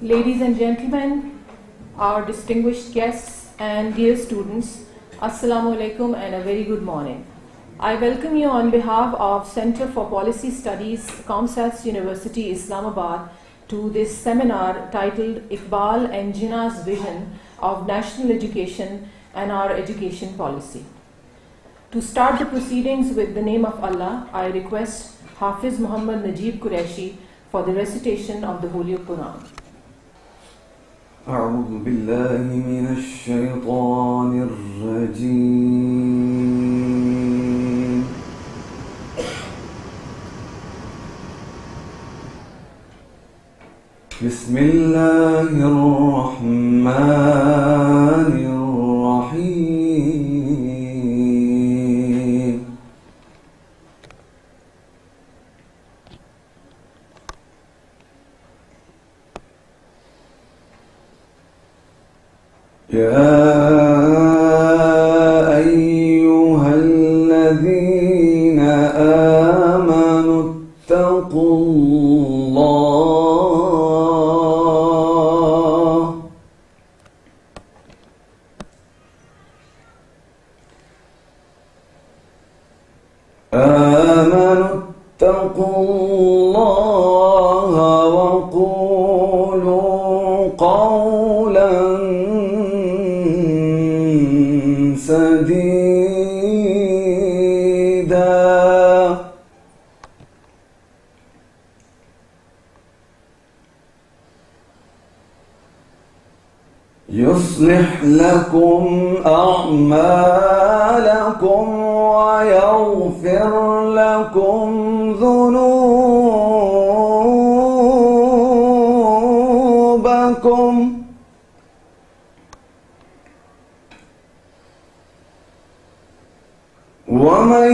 Ladies and gentlemen, our distinguished guests and dear students, Assalamu alaikum and a very good morning. I welcome you on behalf of Center for Policy Studies, Comsats University, Islamabad, to this seminar titled Iqbal and Jinnah's Vision of National Education and Our Education Policy. To start the proceedings with the name of Allah, I request Hafiz Muhammad Najib Qureshi for the recitation of the Holy Quran. أعوذ بالله من الشيطان الرجيم بسم الله الرحمن الرحيم يا أيها الذين آمنوا اتقوا الله وقولوا قولا سديدا يصلح لكم أعمالكم ويغفر لكم ذنوبكم ومن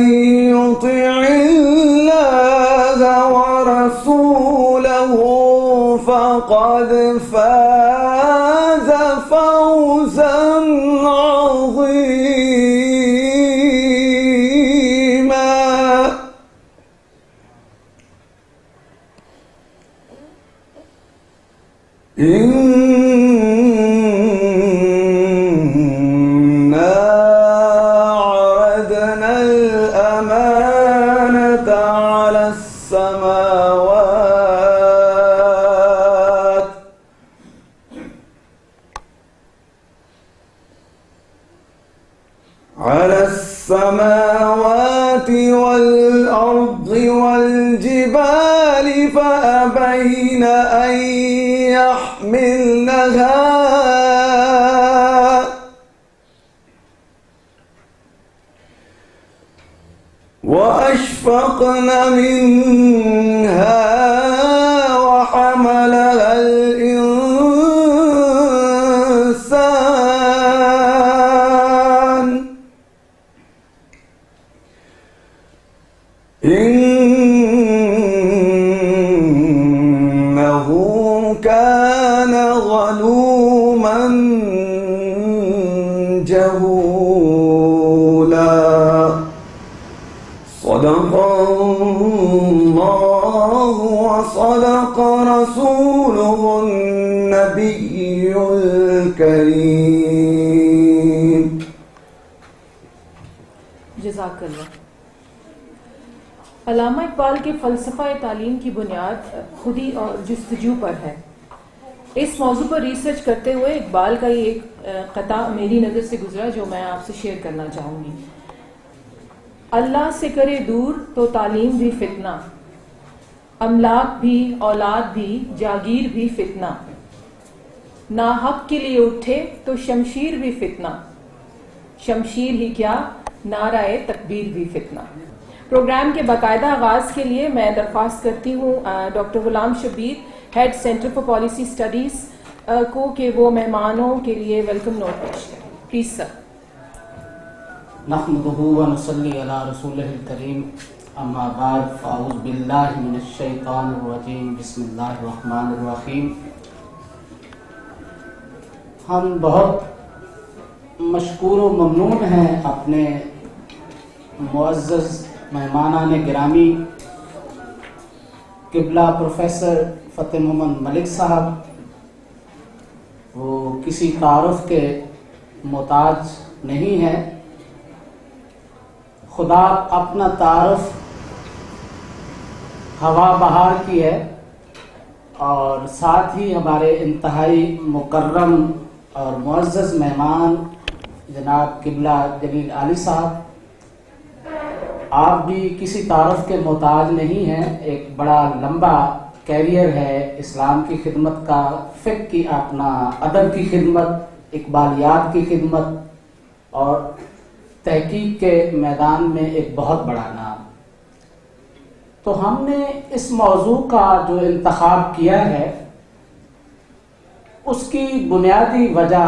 يطع الله ورسوله فقد فاز فوزا عظيما إنا عرضنا الأمانة على السماوات والأرض والجبال فأبين أن يحملنها وأشفقن منها وحملها الإنسان إنه كان ظلوما جهولا صدق الله وصدق رسوله النبي الكريم. جزاک اللہ. علامہ اقبال کے فلسفہ تعلیم کی بنیاد خودی اور جستجو پر ہے. اس موضوع پر ریسرچ کرتے ہوئے اقبال کا یہ ایک قطع میری نظر سے گزرا جو میں آپ سے شیئر کرنا چاہوں گی. اللہ سے کرے دور تو تعلیم بھی فتنہ، املاک بھی اولاد بھی جاگیر بھی فتنہ، ناحق کے لیے اٹھے تو شمشیر بھی فتنہ، شمشیر ہی کیا نعرہ تکبیر بھی فتنہ. پروگرام کے باقاعدہ آغاز کے لیے میں درخواست کرتی ہوں doctor Ghulam Shabbir, head centre for policy studies کو کہ وہ مہمانوں کے لیے ویلکم نوٹ پیش کریں. Please sir. نحمدہ ونصلی علی رسولہ الکریم، اما بعد فاعوذ باللہ من الشیطان الرجیم، بسم اللہ الرحمن الرحیم. ہم بہت مشکور و ممنون ہیں اپنے معزز مہمانان گرامی قبلہ پروفیسر فتح محمد ملک صاحب وہ کسی تعارف کے محتاج نہیں ہے. خدا اپنا تعارف ہوا بہار کی ہے، اور ساتھ ہی ہمارے انتہائی مکرم اور معزز مہمان جناب قبلہ جلیل علی صاحب، آپ بھی کسی تعارف کے محتاج نہیں ہیں. ایک بڑا لمبا کیریئر ہے اسلام کی خدمت کا، فقہ کی اپنا ادب کی خدمت، اقبالیات کی خدمت، اور تحقیق کے میدان میں ایک بہت بڑا نام. تو ہم نے اس موضوع کا جو انتخاب کیا ہے اس کی بنیادی وجہ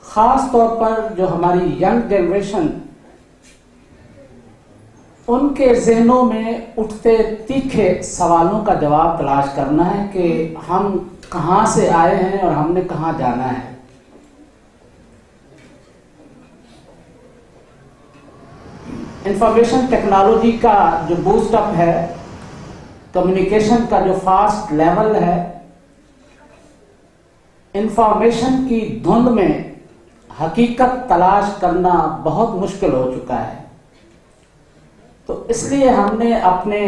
خاص طور پر جو ہماری ینگ جنریشن، ان کے ذہنوں میں اٹھتے تیکھے سوالوں کا جواب تلاش کرنا ہے کہ ہم کہاں سے آئے ہیں اور ہم نے کہاں جانا ہے. انفارمیشن ٹیکنالوجی کا جو بوسٹ اپ ہے، کمیونیکیشن کا جو فاسٹ لیول ہے، انفارمیشن کی دھند میں حقیقت تلاش کرنا بہت مشکل ہو چکا ہے. تو اس لیے ہم نے اپنے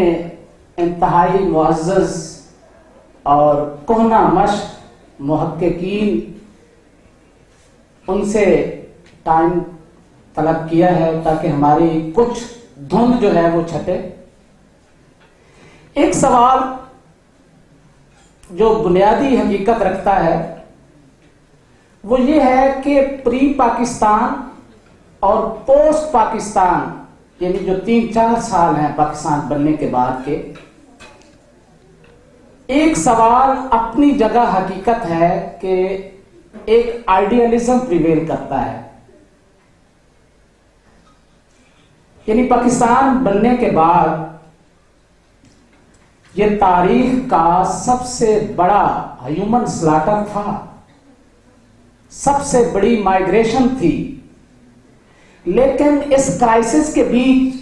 انتہائی معزز اور کہنہ مشق محققین، ان سے ٹائم طلب کیا ہے تاکہ ہماری کچھ دھند جو ہے وہ چھٹے. ایک سوال جو بنیادی حقیقت رکھتا ہے وہ یہ ہے کہ پری پاکستان اور پوسٹ پاکستان، یعنی جو 3-4 سال ہیں پاکستان بننے کے بعد کے، ایک سوال اپنی جگہ حقیقت ہے کہ ایک آئیڈیالزم پریویل کرتا ہے. یعنی پاکستان بننے کے بعد یہ تاریخ کا سب سے بڑا ہیومن سلاٹر تھا، سب سے بڑی مائیگریشن تھی. لیکن اس کرائسس کے بیچ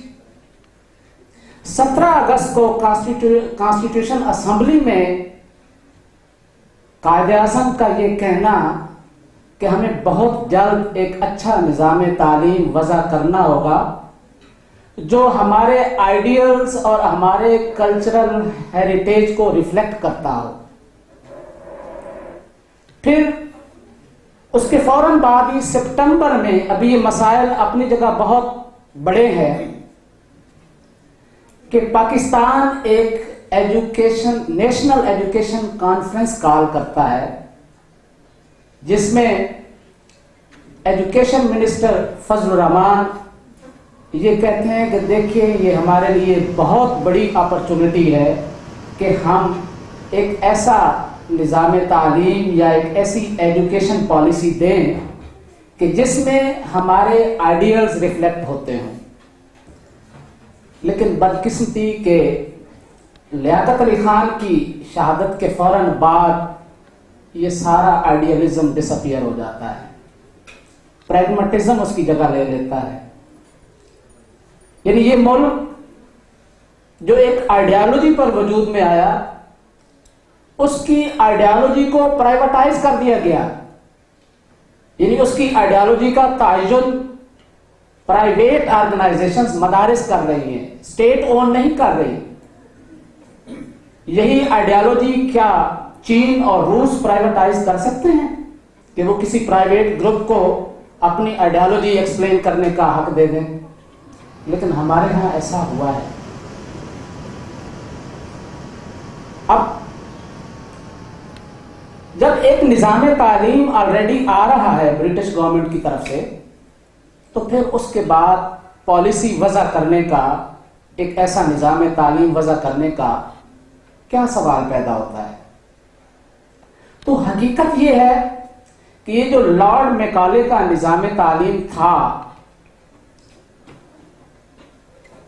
17 اگست کو کانسٹیٹیوشن اسمبلی میں قائد اعظم کا یہ کہنا کہ ہمیں بہت جلد ایک اچھا نظام تعلیم وضع کرنا ہوگا جو ہمارے آئیڈیلز اور ہمارے کلچرل ہیریٹیج کو ریفلیکٹ کرتا ہو. پھر اس کے فوراً بعد ہی سپٹمبر میں، ابھی یہ مسائل اپنی جگہ بہت بڑے ہیں، کہ پاکستان ایک نیشنل ایجوکیشن کانفرنس کال کرتا ہے، جس میں ایجوکیشن منسٹر فضل الرحمان یہ کہتے ہیں کہ دیکھیے یہ ہمارے لیے بہت بڑی اپرچونٹی ہے کہ ہم ایک ایسا نظام تعلیم یا ایک ایسی ایجوکیشن پالیسی دیں کہ جس میں ہمارے آئیڈیلز ریفلیکٹ ہوتے ہوں. لیکن بدقسمتی کہ لیاقت علی خان کی شہادت کے فوراً بعد یہ سارا آئیڈیالزم ڈس اپیئر ہو جاتا ہے، پریگمیٹزم اس کی جگہ لے لیتا ہے. یعنی یہ ملک جو ایک آئیڈیالوجی پر وجود میں آیا، اس کی آئیڈیالوجی کو پرائیویٹائز کر دیا گیا. یعنی اس کی آئیڈیالوجی کا تعین پرائیویٹ آرگنائزیشنز مدارس کر رہی ہیں، اسٹیٹ اون نہیں کر رہی. یہی آئیڈیالوجی کیا چین اور روس پرائیویٹائز کر سکتے ہیں کہ وہ کسی پرائیویٹ گروپ کو اپنی آئیڈیالوجی ایکسپلین کرنے کا حق دے دیں؟ لیکن ہمارے ہاں ایسا ہوا ہے. اب جب ایک نظام تعلیم آلریڈی آ رہا ہے برٹش گورنمنٹ کی طرف سے، تو پھر اس کے بعد پالیسی وضع کرنے کا، ایک ایسا نظام تعلیم وضع کرنے کا کیا سوال پیدا ہوتا ہے؟ تو حقیقت یہ ہے کہ یہ جو لارڈ میکالے کا نظام تعلیم تھا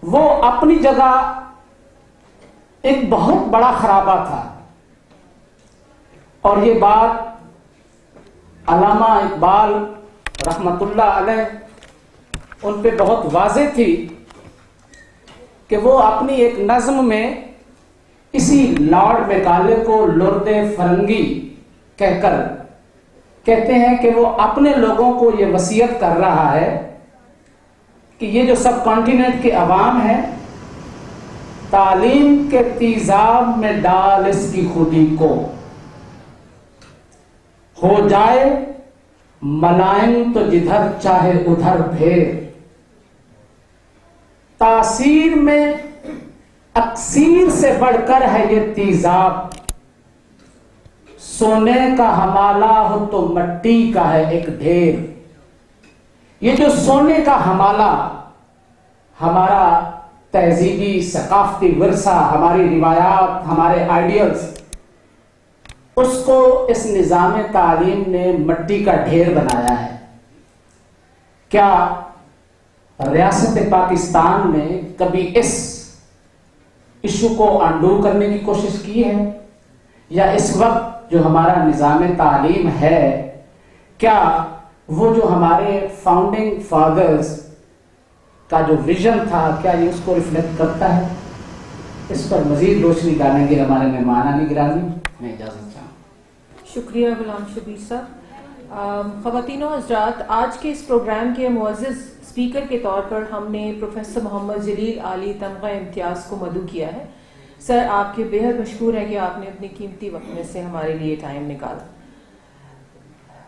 وہ اپنی جگہ ایک بہت بڑا خرابہ تھا. اور یہ بات علامہ اقبال رحمت اللہ علیہ ان پہ بہت واضح تھی کہ وہ اپنی ایک نظم میں اسی لارڈ میکالے کو لرد فرنگی کہہ کر کہتے ہیں کہ وہ اپنے لوگوں کو یہ وصیت کر رہا ہے کہ یہ جو سب کانٹیننٹ کے عوام ہے، تعلیم کے تیزاب میں ڈال اس کی خودی کو، ہو جائے ملائم تو جدھر چاہے ادھر پھیر، تاثیر میں اکسیر سے بڑھ کر ہے یہ تیزاب، سونے کا حمالہ ہو تو مٹی کا ہے ایک ڈھیر۔ یہ جو سونے کا حمالہ ہمارا تہذیبی ثقافتی ورثہ، ہماری روایات، ہمارے آئیڈیلز، اس کو اس نظام تعلیم نے مٹی کا ڈھیر بنایا ہے۔ کیا ریاست پاکستان نے کبھی اس ایشو کو انڈو کرنے کی کوشش کی ہے؟ یا اس وقت جو ہمارا نظام تعلیم ہے، کیا وہ جو ہمارے فاؤنڈنگ فادرز کا جو ویژن تھا، کیا یہ اس کو ریفلیکٹ کرتا ہے؟ اس پر مزید روشنی ڈالیں گے ہمارے مہمان گرامی۔ میں اجازت چاہوں۔ شکریہ غلام شبیر صاحب۔ خواتین و حضرات، آج کے اس پروگرام کے معزز اسپیکر کے طور پر ہم نے پروفیسر محمد جلیل عالی تمغہ امتیاز کو مدعو کیا ہے۔ سر، آپ کے بے حد مشکور ہیں کہ آپ نے اپنے قیمتی وقت میں سے ہمارے لیے ٹائم نکالا۔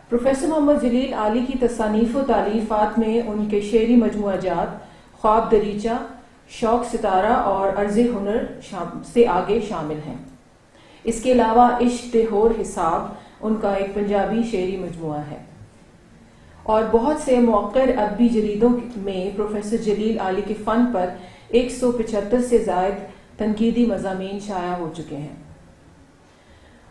پروفیسر محمد جلیل عالی کی تصانیف و تالیفات میں ان کے شعری مجموعہ جات خواب دریچہ، شوق ستارہ اور عرض ہنر سے آگے شامل ہیں۔ اس کے علاوہ عشق ہور حساب ان کا ایک پنجابی شعری مجموعہ ہے، اور بہت سے موقر ادبی جریدوں میں پروفیسر جلیل عالی کے فن پر 175 سے زائد تنقیدی مضامین شائع ہو چکے ہیں۔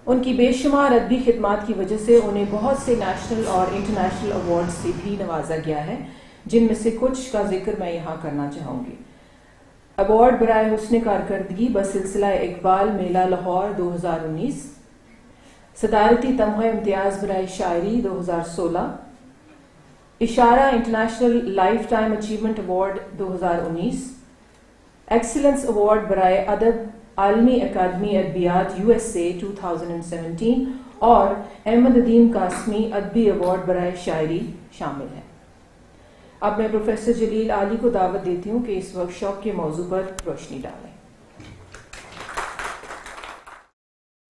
ان کی بے شمار ادبی خدمات کی وجہ سے انہیں بہت سے نیشنل اور انٹرنیشنل ایوارڈ سے بھی نوازا گیا ہے، جن میں سے کچھ کا ذکر میں یہاں کرنا چاہوں گی۔ ایوارڈ برائے حسن کارکردگی بسلسلہ اقبال میلہ لاہور 2019، صدارتی تمغہ امتیاز برائے شاعری 2016، اشارہ international life time achievement award 2019، excellence award برائے ادب عالمی اکادمی ادبیات USA 2017 اور احمد ندیم قاسمی ادبی ایوارڈ برائے شاعری شامل ہیں۔ اب میں پروفیسر جلیل عالی کو دعوت دیتی ہوں کہ اس ورکشاپ کے موضوع پر روشنی ڈالیں۔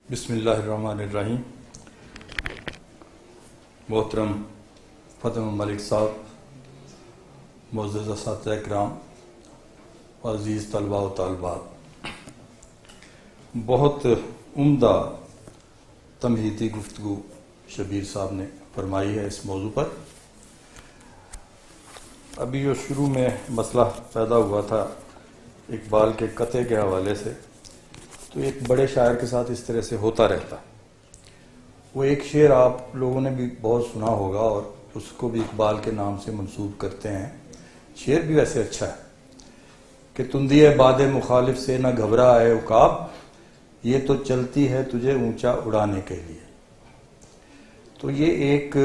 بسم اللہ الرحمن الرحیم۔ محترم فتح ملک صاحب، معزز اساتذہ اکرام، عزیز طلباء و طالبات، بہت عمدہ تمہیدی گفتگو شبیر صاحب نے فرمائی ہے اس موضوع پر۔ ابھی جو شروع میں مسئلہ پیدا ہوا تھا اقبال کے قطعے کے حوالے سے، تو ایک بڑے شاعر کے ساتھ اس طرح سے ہوتا رہتا۔ وہ ایک شعر آپ لوگوں نے بھی بہت سنا ہوگا اور اس کو بھی اقبال کے نام سے منسوب کرتے ہیں۔ شعر بھی ویسے اچھا ہے کہ تندی باد مخالف سے نہ گھبرا ہے عقاب، یہ تو چلتی ہے تجھے اونچا اڑانے کے لیے۔ تو یہ ایک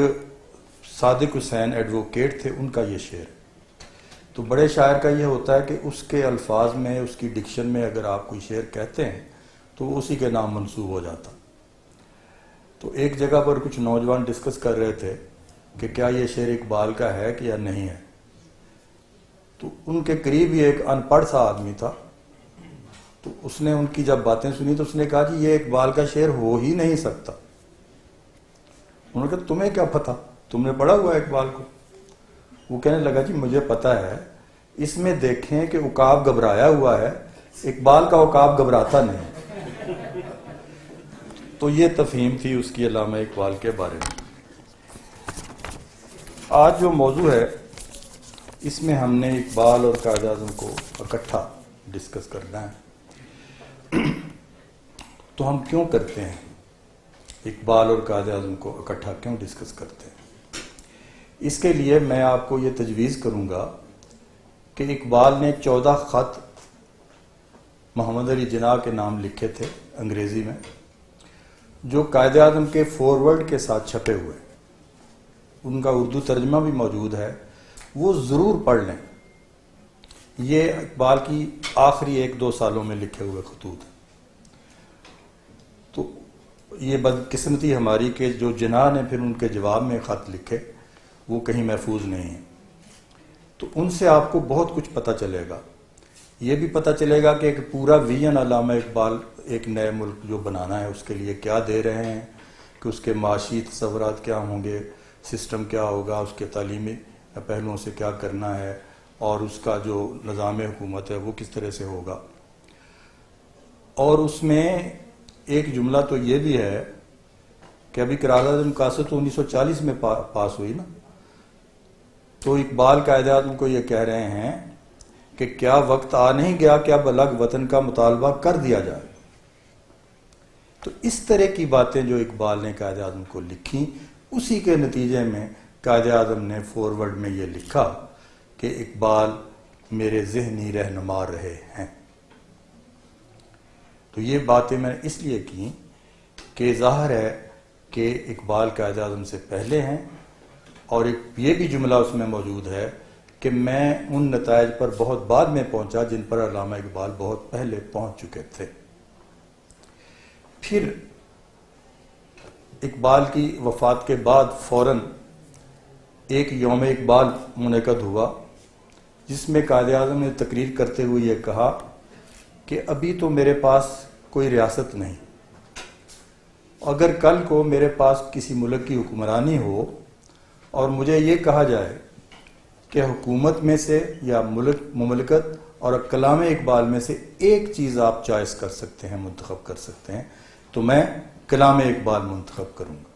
صادق حسین ایڈوکیٹ تھے، ان کا یہ شعر۔ تو بڑے شاعر کا یہ ہوتا ہے کہ اس کے الفاظ میں، اس کی ڈکشن میں اگر آپ کوئی شعر کہتے ہیں تو وہ اسی کے نام منسوب ہو جاتا۔ تو ایک جگہ پر کچھ نوجوان ڈسکس کر رہے تھے کہ کیا یہ شعر اقبال کا ہے کہ یا نہیں ہے۔ تو ان کے قریب ہی ایک ان پڑھ سا آدمی تھا، تو اس نے ان کی جب باتیں سنی تو اس نے کہا جی یہ اقبال کا شعر ہو ہی نہیں سکتا۔ انہوں نے کہا تمہیں کیا پتہ، تم نے پڑھا ہوا ہے اقبال کو؟ وہ کہنے لگا جی مجھے پتہ ہے، اس میں دیکھیں کہ عقاب گھبرایا ہوا ہے، اقبال کا عقاب گھبراتا نہیں۔ تو یہ تفہیم تھی اس کی علامہ اقبال کے بارے میں۔ آج جو موضوع ہے اس میں ہم نے اقبال اور قائد اعظم کو اکٹھا ڈسکس کرنا ہے۔ تو ہم کیوں کرتے ہیں اقبال اور قائد اعظم کو اکٹھا کیوں ڈسکس کرتے ہیں؟ اس کے لیے میں آپ کو یہ تجویز کروں گا کہ اقبال نے 14 خط محمد علی جناح کے نام لکھے تھے انگریزی میں، جو قائد اعظم کے فورورڈ کے ساتھ چھپے ہوئے، ان کا اردو ترجمہ بھی موجود ہے، وہ ضرور پڑھ لیں۔ یہ اقبال کی آخری 1-2 سالوں میں لکھے ہوئے خطوط ہیں۔ تو یہ بدقسمتی ہماری کہ جو جناح نے پھر ان کے جواب میں خط لکھے وہ کہیں محفوظ نہیں ہیں، تو ان سے آپ کو بہت کچھ پتہ چلے گا۔ یہ بھی پتہ چلے گا کہ ایک پورا ویژن علامہ اقبال ایک نئے ملک جو بنانا ہے اس کے لیے کیا دے رہے ہیں، کہ اس کے معاشی تصورات کیا ہوں گے، سسٹم کیا ہوگا، اس کے تعلیمی پہلوؤں سے کیا کرنا ہے، اور اس کا جو نظام حکومت ہے وہ کس طرح سے ہوگا۔ اور اس میں ایک جملہ تو یہ بھی ہے کہ ابھی قرارداد مقاصد تو 1940 میں پاس ہوئی نا، تو اقبال قائد اعظم کو یہ کہہ رہے ہیں کہ کیا وقت آ نہیں گیا کہ اب الگ وطن کا مطالبہ کر دیا جائے۔ تو اس طرح کی باتیں جو اقبال نے قائد اعظم کو لکھی، اسی کے نتیجے میں قائد اعظم نے فورورڈ میں یہ لکھا کہ اقبال میرے ذہنی رہنما رہے ہیں۔ تو یہ باتیں میں نے اس لیے کی کہ ظاہر ہے کہ اقبال قائد اعظم سے پہلے ہیں، اور یہ بھی جملہ اس میں موجود ہے کہ میں ان نتائج پر بہت بعد میں پہنچا جن پر علامہ اقبال بہت پہلے پہنچ چکے تھے۔ پھر اقبال کی وفات کے بعد فوراً ایک یوم اقبال منعقد ہوا جس میں قائد اعظم نے تقریر کرتے ہوئے یہ کہا کہ ابھی تو میرے پاس کوئی ریاست نہیں، اگر کل کو میرے پاس کسی ملک کی حکمرانی ہو اور مجھے یہ کہا جائے کہ حکومت میں سے یا مملکت اور کلام اقبال میں سے ایک چیز آپ چوائس کر سکتے ہیں، منتخب کر سکتے ہیں، تو میں کلام اقبال منتخب کروں گا۔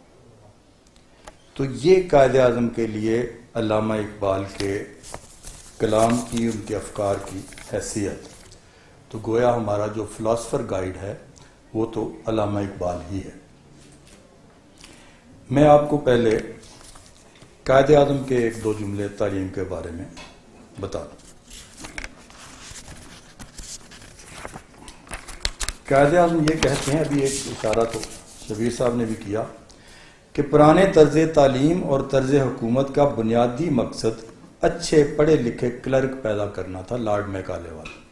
تو یہ قائد اعظم کے لیے علامہ اقبال کے کلام کی، ان کے افکار کی حیثیت، تو گویا ہمارا جو فلاسفر گائیڈ ہے وہ تو علامہ اقبال ہی ہے۔ میں آپ کو پہلے قائد اعظم کے ایک دو جملے تعلیم کے بارے میں بتا دوں۔ قائد اعظم یہ کہتے ہیں، ابھی ایک اشارہ تو شبیر صاحب نے بھی کیا، کہ پرانے طرز تعلیم اور طرز حکومت کا بنیادی مقصد اچھے پڑھے لکھے کلرک پیدا کرنا تھا، لارڈ میکالے والا۔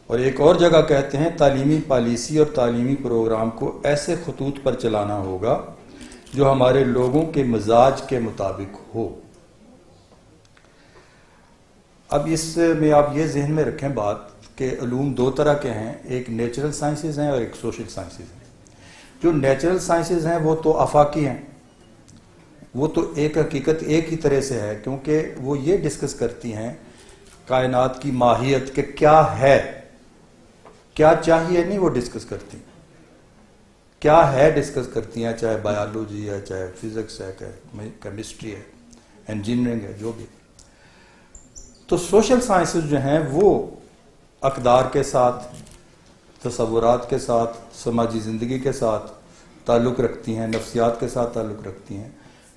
اور ایک اور جگہ کہتے ہیں تعلیمی پالیسی اور تعلیمی پروگرام کو ایسے خطوط پر چلانا ہوگا جو ہمارے لوگوں کے مزاج کے مطابق ہو۔ اب اس میں آپ یہ ذہن میں رکھیں بات کہ علوم دو طرح کے ہیں، ایک نیچرل سائنسز ہیں اور ایک سوشل سائنسز ہیں۔ جو نیچرل سائنسز ہیں وہ تو آفاقی ہیں، وہ تو ایک حقیقت ایک ہی طرح سے ہے، کیونکہ وہ یہ ڈسکس کرتی ہیں کائنات کی ماہیت کہ کیا ہے، کیا چاہیے نہیں وہ ڈسکس کرتی، کیا ہے ڈسکس کرتی ہیں، چاہے بایولوجی ہے، چاہے فزکس ہے، کیمسٹری ہے، انجینئرنگ ہے، جو بھی۔ تو سوشل سائنسز جو ہیں وہ اقدار کے ساتھ، تصورات کے ساتھ، سماجی زندگی کے ساتھ تعلق رکھتی ہیں، نفسیات کے ساتھ تعلق رکھتی ہیں۔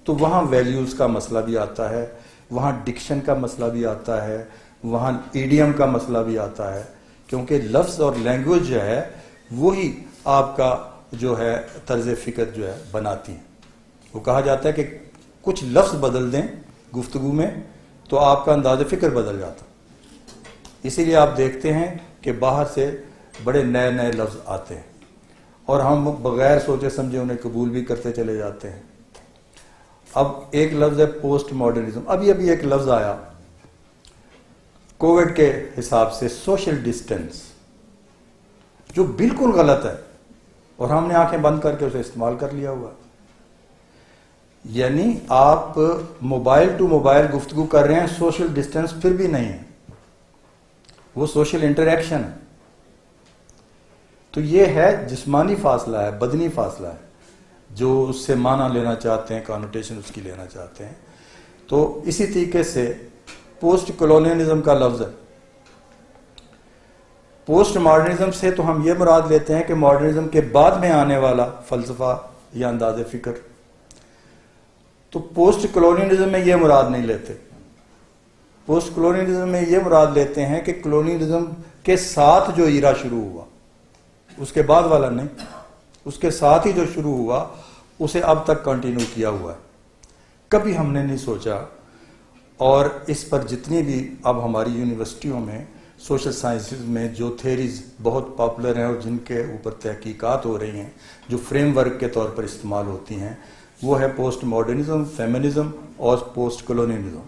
تو وہاں ویلیوز کا مسئلہ بھی آتا ہے، وہاں ڈکشن کا مسئلہ بھی آتا ہے، وہاں ایڈیم کا مسئلہ بھی آتا ہے، کیونکہ لفظ اور لینگویج جو ہے وہی آپ کا جو ہے طرز فکر جو ہے بناتی ہیں۔ وہ کہا جاتا ہے کہ کچھ لفظ بدل دیں گفتگو میں تو آپ کا انداز فکر بدل جاتا۔ اسی لیے آپ دیکھتے ہیں کہ باہر سے بڑے نئے نئے لفظ آتے ہیں اور ہم بغیر سوچے سمجھے انہیں قبول بھی کرتے چلے جاتے ہیں۔ اب ایک لفظ ہے پوسٹ ماڈرنزم، ابھی ایک لفظ آیا کووڈ کے حساب سے، سوشل ڈسٹینس، جو بالکل غلط ہے اور ہم نے آنکھیں بند کر کے اسے استعمال کر لیا ہوا۔ یعنی آپ موبائل ٹو موبائل گفتگو کر رہے ہیں، سوشل ڈسٹینس پھر بھی نہیں ہے، وہ سوشل انٹریکشن ہے۔ تو یہ ہے جسمانی فاصلہ ہے، بدنی فاصلہ ہے، جو اس سے معنی لینا چاہتے ہیں، کانوٹیشن اس کی لینا چاہتے ہیں۔ تو اسی طریقے سے پوسٹ کولونیلزم کا لفظ ہے۔ پوسٹ ماڈرنزم سے تو ہم یہ مراد لیتے ہیں کہ ماڈرنزم کے بعد میں آنے والا فلسفہ یا انداز فکر۔ تو پوسٹ کولونیلزم میں یہ مراد نہیں لیتے، پوسٹ کولونیلزم میں یہ مراد لیتے ہیں کہ کولونیلزم کے ساتھ جو ایرا شروع ہوا، اس کے بعد والا نہیں، اس کے ساتھ ہی جو شروع ہوا اسے اب تک کنٹینیو کیا ہوا ہے۔ کبھی ہم نے نہیں سوچا، اور اس پر جتنی بھی اب ہماری یونیورسٹیوں میں سوشل سائنسز میں جو تھیریز بہت پاپولر ہیں اور جن کے اوپر تحقیقات ہو رہی ہیں، جو فریم ورک کے طور پر استعمال ہوتی ہیں، وہ ہے پوسٹ ماڈرنزم، فیمنزم اور پوسٹ کولونیلزم۔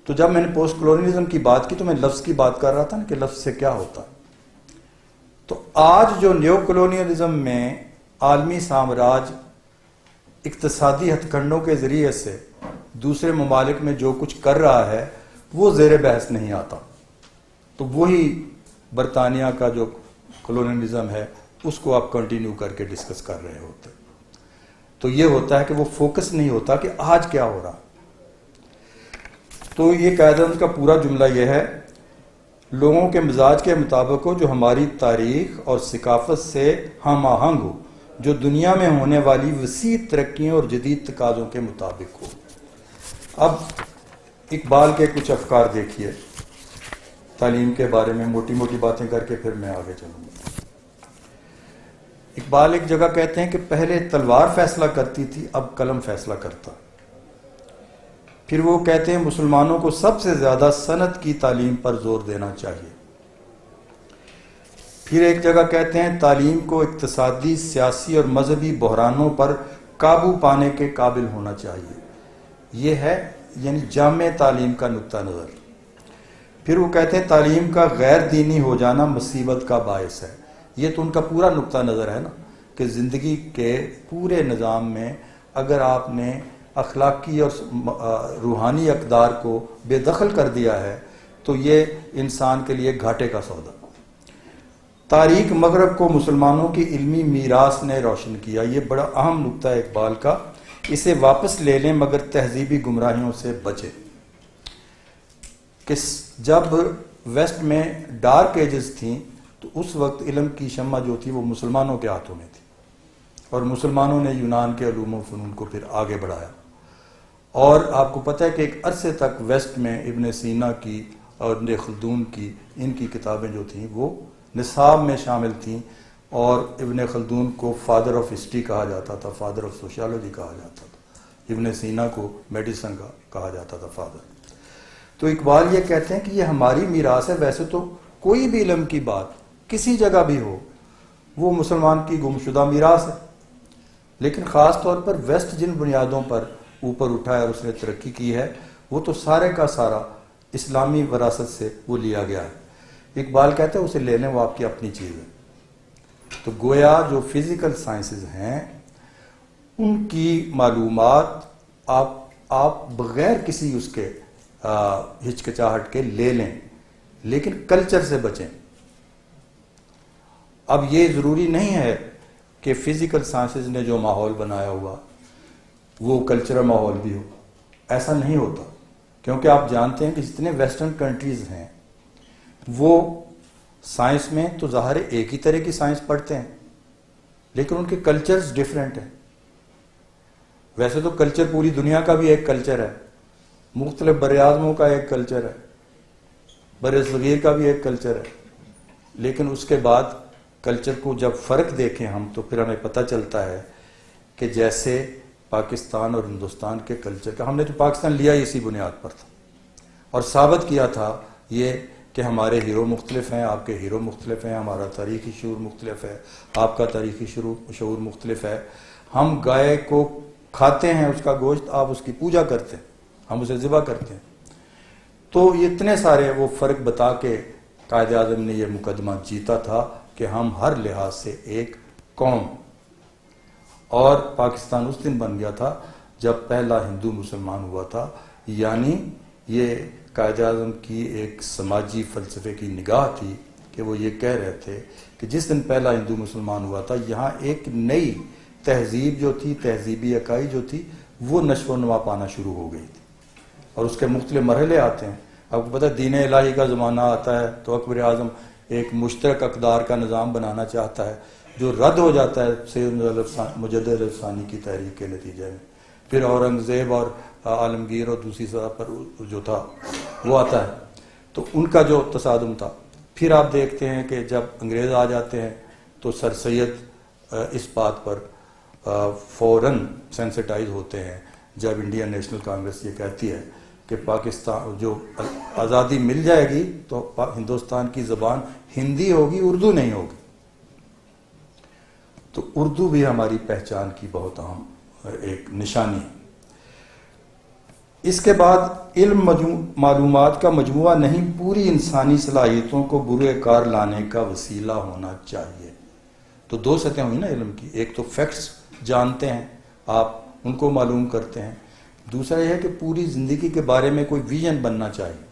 تو جب میں نے پوسٹ کولونیلزم کی بات کی تو میں لفظ کی بات کر رہا تھا نا کہ لفظ سے کیا ہوتا۔ تو آج جو نیو کولونیلزم میں عالمی سامراج اقتصادی ہتھ کنڈوں کے ذریعے سے دوسرے ممالک میں جو کچھ کر رہا ہے وہ زیر بحث نہیں آتا، تو وہی برطانیہ کا جو کولونیلزم ہے اس کو آپ کنٹینیو کر کے ڈسکس کر رہے ہوتے۔ تو یہ ہوتا ہے کہ وہ فوکس نہیں ہوتا کہ آج کیا ہو رہا۔ تو یہ قاعدہ کا پورا جملہ یہ ہے، لوگوں کے مزاج کے مطابق ہو جو ہماری تاریخ اور ثقافت سے ہم آہنگ ہو، جو دنیا میں ہونے والی وسیع ترقیوں اور جدید تقاضوں کے مطابق ہو۔ اب اقبال کے کچھ افکار دیکھیے تعلیم کے بارے میں، موٹی موٹی باتیں کر کے پھر میں آگے چلوں گا۔ اقبال ایک جگہ کہتے ہیں کہ پہلے تلوار فیصلہ کرتی تھی، اب قلم فیصلہ کرتا۔ پھر وہ کہتے ہیں مسلمانوں کو سب سے زیادہ صنعت کی تعلیم پر زور دینا چاہیے۔ پھر ایک جگہ کہتے ہیں تعلیم کو اقتصادی، سیاسی اور مذہبی بحرانوں پر قابو پانے کے قابل ہونا چاہیے۔ یہ ہے یعنی جامع تعلیم کا نقطہ نظر۔ پھر وہ کہتے ہیں تعلیم کا غیر دینی ہو جانا مصیبت کا باعث ہے۔ یہ تو ان کا پورا نقطہ نظر ہے نا کہ زندگی کے پورے نظام میں اگر آپ نے اخلاقی اور روحانی اقدار کو بے دخل کر دیا ہے تو یہ انسان کے لیے گھاٹے کا سودا۔ تاریخ مغرب کو مسلمانوں کی علمی میراث نے روشن کیا۔ یہ بڑا اہم نقطہ ہے اقبال کا، اسے واپس لے لیں مگر تہذیبی گمراہیوں سے بچیں۔ کہ جب ویسٹ میں ڈارک ایجز تھیں تو اس وقت علم کی شمع جو تھی وہ مسلمانوں کے ہاتھوں میں تھی، اور مسلمانوں نے یونان کے علوم و فنون کو پھر آگے بڑھایا۔ اور آپ کو پتہ ہے کہ ایک عرصے تک ویسٹ میں ابن سینا کی اور ابن خلدون کی ان کی کتابیں جو تھیں وہ نصاب میں شامل تھیں، اور ابن خلدون کو فادر آف ہسٹری کہا جاتا تھا، فادر آف سوشیالوجی کہا جاتا تھا، ابن سینا کو میڈیسن کا کہا جاتا تھا فادر۔ تو اقبال یہ کہتے ہیں کہ یہ ہماری میراث ہے۔ ویسے تو کوئی بھی علم کی بات کسی جگہ بھی ہو وہ مسلمان کی گمشدہ میراث ہے، لیکن خاص طور پر ویسٹ جن بنیادوں پر اوپر اٹھا ہے اور اس نے ترقی کی ہے وہ تو سارے کا سارا اسلامی وراثت سے وہ لیا گیا ہے۔ اقبال کہتے ہیں اسے لے لیں، وہ آپ کی اپنی چیز ہے۔ تو گویا جو فزیکل سائنسز ہیں ان کی معلومات آپ بغیر کسی اس کے ہچکچاہٹ کے لے لیں، لیکن کلچر سے بچیں۔ اب یہ ضروری نہیں ہے کہ فزیکل سائنسز نے جو ماحول بنایا ہوا وہ کلچرل ماحول بھی ہو، ایسا نہیں ہوتا، کیونکہ آپ جانتے ہیں کہ جتنے ویسٹرن کنٹریز ہیں وہ سائنس میں تو ظاہر ایک ہی طرح کی سائنس پڑھتے ہیں، لیکن ان کے کلچرز ڈیفرنٹ ہیں۔ ویسے تو کلچر پوری دنیا کا بھی ایک کلچر ہے، مختلف براعظموں کا ایک کلچر ہے، بر صغیر کا بھی ایک کلچر ہے، لیکن اس کے بعد کلچر کو جب فرق دیکھیں ہم تو پھر ہمیں پتہ چلتا ہے کہ جیسے پاکستان اور ہندوستان کے کلچر کا، ہم نے تو پاکستان لیا ہی اسی بنیاد پر تھا اور ثابت کیا تھا یہ کہ ہمارے ہیرو مختلف ہیں، آپ کے ہیرو مختلف ہیں، ہمارا تاریخی شعور مختلف ہے، آپ کا تاریخی شعور مختلف ہے۔ ہم گائے کو کھاتے ہیں، اس کا گوشت، آپ اس کی پوجا کرتے ہیں، ہم اسے ذبح کرتے ہیں۔ تو یہ اتنے سارے وہ فرق بتا کے قائد اعظم نے یہ مقدمہ جیتا تھا کہ ہم ہر لحاظ سے ایک قوم، اور پاکستان اس دن بن گیا تھا جب پہلا ہندو مسلمان ہوا تھا۔ یعنی یہ قائد اعظم کی ایک سماجی فلسفے کی نگاہ تھی کہ وہ یہ کہہ رہے تھے کہ جس دن پہلا ہندو مسلمان ہوا تھا یہاں ایک نئی تہذیب جو تھی، تہذیبی اکائی جو تھی وہ نشو و نما پانا شروع ہو گئی تھی، اور اس کے مختلف مرحلے آتے ہیں۔ آپ کو پتہ ہے دین الہی کا زمانہ آتا ہے تو اکبر اعظم ایک مشترک اقدار کا نظام بنانا چاہتا ہے جو رد ہو جاتا ہے سید مجدد ثانی کی تحریک کے نتیجے میں۔ پھر اورنگزیب اور عالمگیر اور دوسری سطح پر جو تھا وہ آتا ہے، تو ان کا جو تصادم تھا۔ پھر آپ دیکھتے ہیں کہ جب انگریز آ جاتے ہیں تو سر سید اس بات پر فوراً سینسٹائز ہوتے ہیں جب انڈین نیشنل کانگریس یہ کہتی ہے کہ پاکستان جو آزادی مل جائے گی تو ہندوستان کی زبان ہندی ہوگی، اردو نہیں ہوگی. تو اردو بھی ہماری پہچان کی بہت اہم ایک نشانی ہے. اس کے بعد علم معلومات کا مجموعہ نہیں، پوری انسانی صلاحیتوں کو بروئے کار لانے کا وسیلہ ہونا چاہیے. تو دو سطحیں ہوئی نا علم کی، ایک تو فیکٹس جانتے ہیں آپ، ان کو معلوم کرتے ہیں، دوسرا یہ ہے کہ پوری زندگی کے بارے میں کوئی ویژن بننا چاہیے.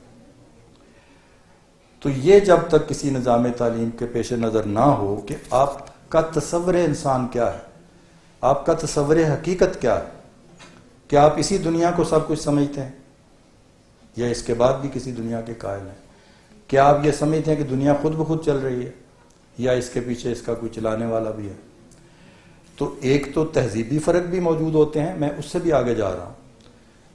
تو یہ جب تک کسی نظام تعلیم کے پیش نظر نہ ہو کہ آپ کا تصور انسان کیا ہے، آپ کا تصور حقیقت کیا ہے، کیا آپ اسی دنیا کو سب کچھ سمجھتے ہیں یا اس کے بعد بھی کسی دنیا کے قائل ہیں؟ کیا آپ یہ سمجھتے ہیں کہ دنیا خود بخود چل رہی ہے یا اس کے پیچھے اس کا کوئی چلانے والا بھی ہے؟ تو ایک تو تہذیبی فرق بھی موجود ہوتے ہیں، میں اس سے بھی آگے جا رہا ہوں.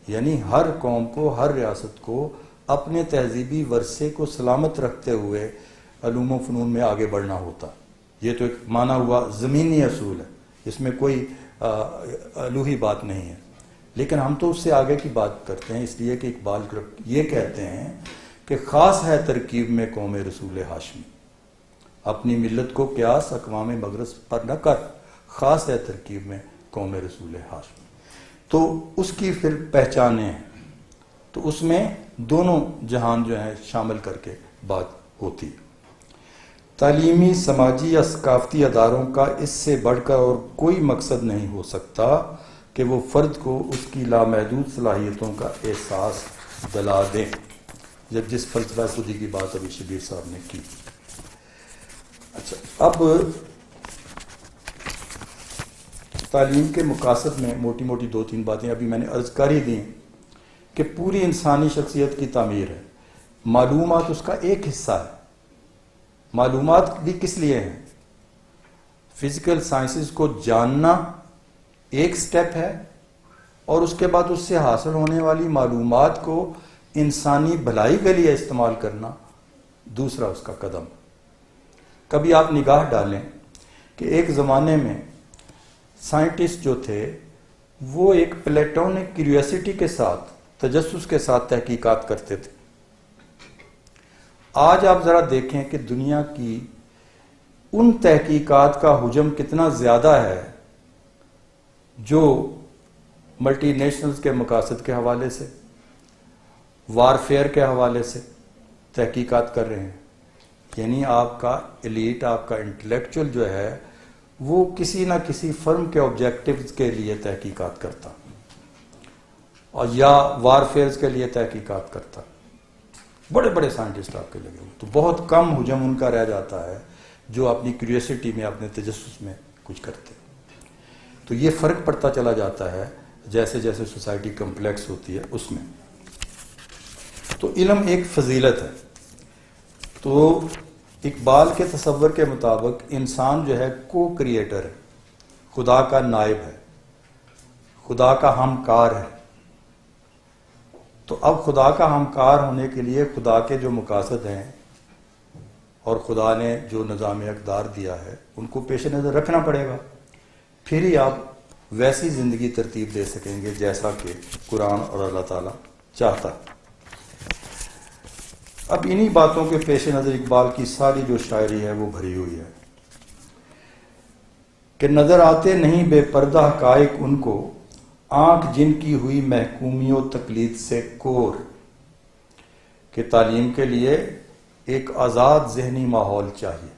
یعنی ہر قوم کو، ہر ریاست کو اپنے تہذیبی ورثے کو سلامت رکھتے ہوئے علوم و فنون میں آگے بڑھنا ہوتا. یہ تو ایک مانا ہوا زمینی اصول ہے، اس میں کوئی الوہی بات نہیں ہے. لیکن ہم تو اس سے آگے کی بات کرتے ہیں، اس لیے کہ اقبال یہ کہتے ہیں کہ خاص ہے ترکیب میں قوم رسول ہاشمی، اپنی ملت کو قیاس اقوام مغرب پر نہ کر، خاص ہے ترکیب میں قوم رسول ہاشمی. تو اس کی پھر پہچانیں ہیں، تو اس میں دونوں جہان جو ہیں شامل کر کے بات ہوتی ہے. تعلیمی، سماجی یا ثقافتی اداروں کا اس سے بڑھ کر اور کوئی مقصد نہیں ہو سکتا کہ وہ فرد کو اس کی لامحدود صلاحیتوں کا احساس دلا دیں. جب جس فلسفہ خودی کی بات ابھی شبیر صاحب نے کی. اچھا، اب تعلیم کے مقاصد میں موٹی موٹی دو تین باتیں ابھی میں نے عرض کر ہی دی کہ پوری انسانی شخصیت کی تعمیر ہے. معلومات اس کا ایک حصہ ہے. معلومات بھی کس لیے ہیں؟ فزیکل سائنسز کو جاننا ایک سٹیپ ہے، اور اس کے بعد اس سے حاصل ہونے والی معلومات کو انسانی بھلائی کے لیے استعمال کرنا دوسرا اس کا قدم. کبھی آپ نگاہ ڈالیں کہ ایک زمانے میں سائنٹسٹ جو تھے وہ ایک پلیٹونک کیوریوسٹی کے ساتھ، تجسس کے ساتھ تحقیقات کرتے تھے. آج آپ ذرا دیکھیں کہ دنیا کی ان تحقیقات کا حجم کتنا زیادہ ہے جو ملٹی نیشنلز کے مقاصد کے حوالے سے، وارفیئر کے حوالے سے تحقیقات کر رہے ہیں. یعنی آپ کا ایلیٹ، آپ کا انٹلیکچوئل جو ہے وہ کسی نہ کسی فرم کے آبجیکٹیوز کے لیے تحقیقات کرتا، اور یا وارفیئرز کے لیے تحقیقات کرتا. بڑے بڑے سائنٹسٹ آپ کے لگے ہوئے، تو بہت کم حجم ان کا رہ جاتا ہے جو اپنی کیوریوسٹی میں، اپنے تجسس میں کچھ کرتے. تو یہ فرق پڑتا چلا جاتا ہے جیسے جیسے سوسائٹی کمپلیکس ہوتی ہے اس میں. تو علم ایک فضیلت ہے. تو اقبال کے تصور کے مطابق انسان جو ہے کو کریٹر ہے، خدا کا نائب ہے، خدا کا ہمکار ہے. تو اب خدا کا ہمکار ہونے کے لیے خدا کے جو مقاصد ہیں اور خدا نے جو نظام اقدار دیا ہے ان کو پیش نظر رکھنا پڑے گا. پھر ہی آپ ویسی زندگی ترتیب دے سکیں گے جیسا کہ قرآن اور اللہ تعالیٰ چاہتا ہے. اب انہی باتوں کے پیش نظر اقبال کی ساری جو شاعری ہے وہ بھری ہوئی ہے کہ نظر آتے نہیں بے پردہ حقائق ان کو، آنکھ جن کی ہوئی محکومی و تقلید سے کور. کہ تعلیم کے لیے ایک آزاد ذہنی ماحول چاہیے.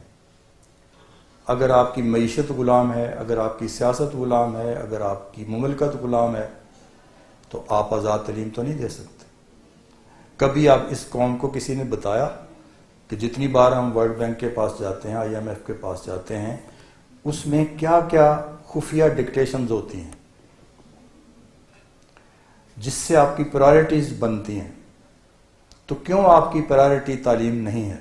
اگر آپ کی معیشت غلام ہے، اگر آپ کی سیاست غلام ہے، اگر آپ کی مملکت غلام ہے، تو آپ آزاد تعلیم تو نہیں دے سکتے. کبھی آپ اس قوم کو کسی نے بتایا کہ جتنی بار ہم ورلڈ بینک کے پاس جاتے ہیں، IMF کے پاس جاتے ہیں، اس میں کیا کیا خفیہ ڈکٹیشنز ہوتی ہیں جس سے آپ کی پرائرٹیز بنتی ہیں؟ تو کیوں آپ کی پرائرٹی تعلیم نہیں ہے؟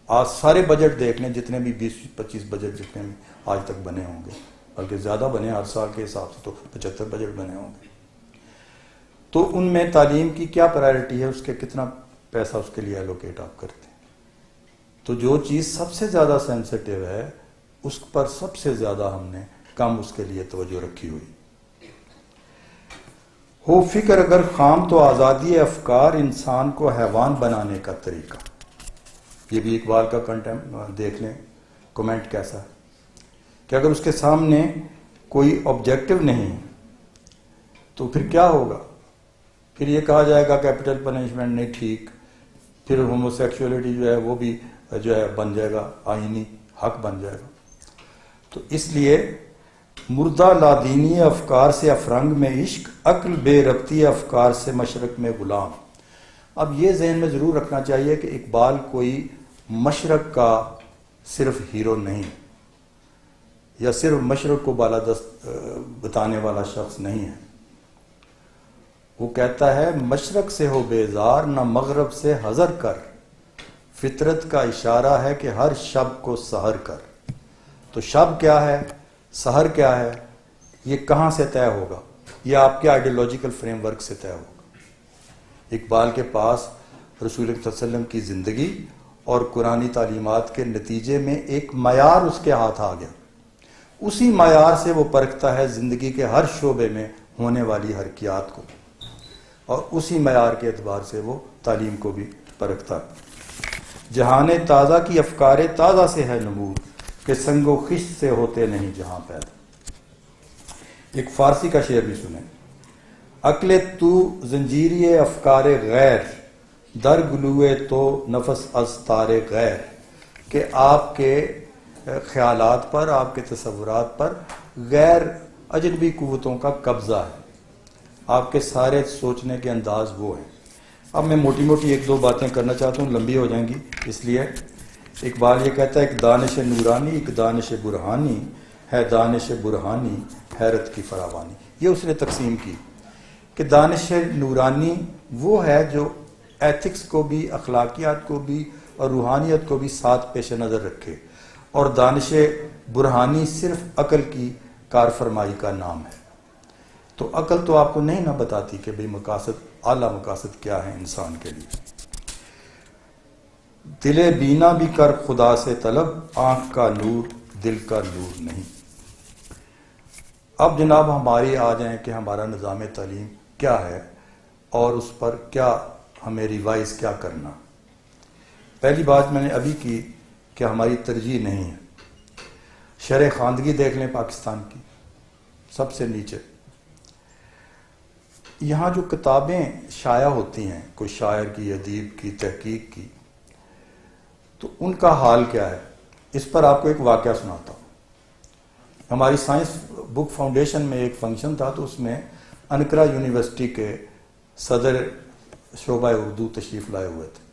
آج سارے بجٹ دیکھ لیں، جتنے بھی 20-25 بجٹ جتنے بھی آج تک بنے ہوں گے، بلکہ زیادہ بنے ہر سال کے حساب سے، تو 75 بجٹ بنے ہوں گے. تو ان میں تعلیم کی کیا پرائرٹی ہے، اس کے کتنا پیسہ اس کے لیے ایلوکیٹ آپ کرتے ہیں؟ تو جو چیز سب سے زیادہ سینسٹیو ہے اس پر سب سے زیادہ ہم نے کم اس کے لیے توجہ رکھی ہوئی. ہو فکر اگر خام تو آزادی افکار انسان کو حیوان بنانے کا طریقہ. یہ بھی اقبال کا دیکھ لیں کومنٹ کیسا ہے کہ اگر اس کے سامنے کوئی آبجیکٹو نہیں تو پھر کیا ہوگا؟ پھر یہ کہا جائے گا کیپٹل پنشمنٹ نہیں ٹھیک، پھر ہومو سیکشولیٹی جو ہے وہ بھی جو ہے بن جائے گا آئینی حق بن جائے گا. تو اس لیے مردہ لادینی افکار سے افرنگ میں عشق، عقل بے ربطی افکار سے مشرق میں غلام. اب یہ ذہن میں ضرور رکھنا چاہیے کہ اقبال کوئی مشرق کا صرف ہیرو نہیں یا صرف مشرق کو بالادست بتانے والا شخص نہیں ہے. وہ کہتا ہے مشرق سے ہو بیزار نہ مغرب سے حذر کر، فطرت کا اشارہ ہے کہ ہر شب کو سحر کر. تو شب کیا ہے، سحر کیا ہے، یہ کہاں سے طے ہوگا؟ یہ آپ کے آئیڈیالوجیکل فریم ورک سے طے ہوگا. اقبال کے پاس رسول اللہ صلی اللہ علیہ وسلم کی زندگی اور قرآنی تعلیمات کے نتیجے میں ایک معیار اس کے ہاتھ آ گیا. اسی معیار سے وہ پرکھتا ہے زندگی کے ہر شعبے میں ہونے والی حرکیات کو، اور اسی معیار کے اعتبار سے وہ تعلیم کو بھی پرکھتا ہے. جہان تازہ کی افکار تازہ سے ہے نمور، کہ سنگ و خشت سے ہوتے نہیں جہاں پیدا. ایک فارسی کا شعر بھی سنیں. عقل تو زنجیری افکار غیر، در گلوئے تو نفس از تار غیر. کہ آپ کے خیالات پر، آپ کے تصورات پر غیر اجنبی قوتوں کا قبضہ ہے، آپ کے سارے سوچنے کے انداز وہ ہیں. اب میں موٹی موٹی ایک دو باتیں کرنا چاہتا ہوں، لمبی ہو جائیں گی، اس لیے اقبال یہ کہتا ہے ایک دانش نورانی ایک دانش برہانی ہے، دانش برہانی حیرت کی فراوانی. یہ اس نے تقسیم کی کہ دانش نورانی وہ ہے جو ایتھکس کو بھی، اخلاقیات کو بھی اور روحانیت کو بھی ساتھ پیش نظر رکھے، اور دانش برہانی صرف عقل کی کار فرمائی کا نام ہے. تو عقل تو آپ کو نہیں نہ بتاتی کہ بھئی مقاصد، اعلیٰ مقاصد کیا ہے انسان کے لیے. دل بینا بھی کر خدا سے طلب، آنکھ کا نور دل کا نور نہیں. اب جناب ہماری آ جائیں کہ ہمارا نظام تعلیم کیا ہے اور اس پر کیا ہمیں ریوائز کیا کرنا. پہلی بات میں نے ابھی کی کہ ہماری ترجیح نہیں ہے. شرح خواندگی دیکھ لیں پاکستان کی، سب سے نیچے. یہاں جو کتابیں شائع ہوتی ہیں کوئی شاعر کی، ادیب کی، تحقیق کی، تو ان کا حال کیا ہے؟ اس پر آپ کو ایک واقعہ سناتا ہوں. ہماری سائنس بک فاؤنڈیشن میں ایک فنکشن تھا، تو اس میں انقرہ یونیورسٹی کے صدر شعبہ اردو تشریف لائے ہوئے تھے.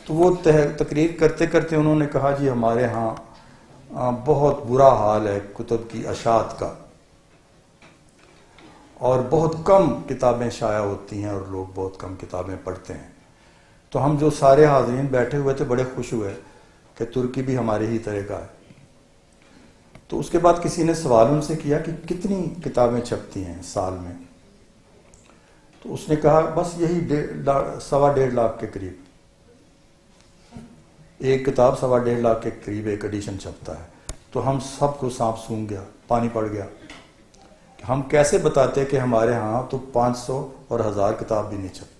تو وہ تقریر کرتے کرتے انہوں نے کہا جی ہمارے ہاں بہت برا حال ہے کتب کی اشاعت کا، اور بہت کم کتابیں شائع ہوتی ہیں اور لوگ بہت کم کتابیں پڑھتے ہیں. تو ہم جو سارے حاضرین بیٹھے ہوئے تھے بڑے خوش ہوئے کہ ترکی بھی ہمارے ہی طرح کا ہے. تو اس کے بعد کسی نے سوال ان سے کیا کہ کتنی کتابیں چھپتی ہیں سال میں؟ تو اس نے کہا بس یہی 1.25 لاکھ کے قریب. ایک کتاب 1.25 لاکھ کے قریب ایک ایڈیشن چھپتا ہے. تو ہم سب کو سانپ سونگ گیا، پانی پڑ گیا. ہم کیسے بتاتے کہ ہمارے ہاں تو 500 اور 1000 کتاب بھی نہیں چھپتی.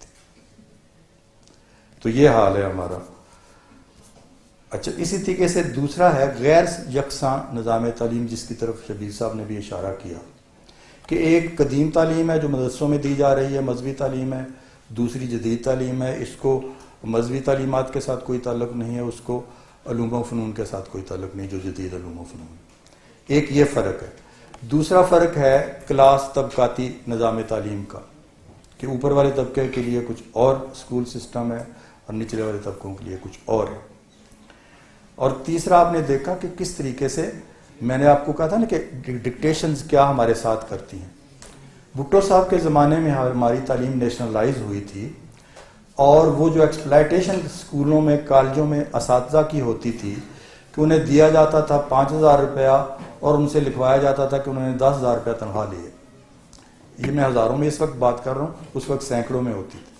تو یہ حال ہے ہمارا. اچھا، اسی طریقے سے دوسرا ہے غیر یکساں نظام تعلیم، جس کی طرف شبیر صاحب نے بھی اشارہ کیا کہ ایک قدیم تعلیم ہے جو مدرسوں میں دی جا رہی ہے، مذہبی تعلیم ہے. دوسری جدید تعلیم ہے، اس کو مذہبی تعلیمات کے ساتھ کوئی تعلق نہیں ہے، اس کو علوم و فنون کے ساتھ کوئی تعلق نہیں جو جدید علوم و فنون. ایک یہ فرق ہے. دوسرا فرق ہے کلاس طبقاتی نظام تعلیم کا، کہ اوپر والے طبقے کے لیے کچھ اور اسکول سسٹم ہے اور نچلے والے طبقوں کے لیے کچھ اور ہے. اور تیسرا آپ نے دیکھا کہ کس طریقے سے میں نے آپ کو کہا تھا نا کہ ڈکٹیشنز کیا ہمارے ساتھ کرتی ہیں. بھٹو صاحب کے زمانے میں ہماری تعلیم نیشنلائز ہوئی تھی، اور وہ جو ایکسپلائٹیشن اسکولوں میں، کالجوں میں اساتذہ کی ہوتی تھی کہ انہیں دیا جاتا تھا 5000 روپیہ اور ان سے لکھوایا جاتا تھا کہ انہوں نے 10,000 روپیہ تنخواہ لی ہے. یہ میں ہزاروں میں اس وقت بات کر رہا ہوں، اس وقت سینکڑوں میں ہوتی تھی.